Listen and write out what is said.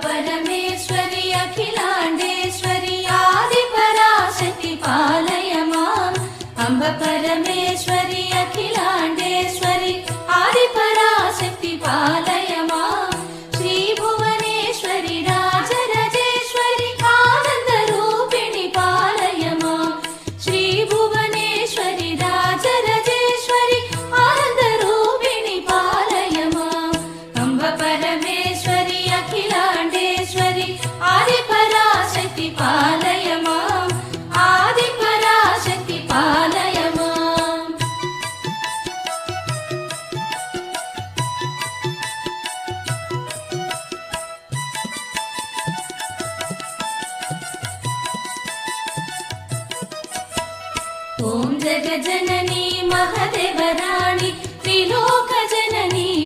परमेश्वरि अखिलाण्डेश्वरि आदिपराशक्ति पालय माम् अम्ब परमेश्वरि अखिलाण्डेश्वरि आदिपराशक्ति पालय माम् श्री भुवनेश्वरि राजराजेश्वरि आनन्दरूपिणि पालय माम् श्री भुवनेश्वरि राजराजेश्वरि आनन्दरूपिणि पालय माम् अम्ब परमेश्वरि अखिलाण्डेश्वरि आदिपराशक्ति पालय माम् आदिपराशक्ति पालय माम् ॐ जगज्जननी महदेवरा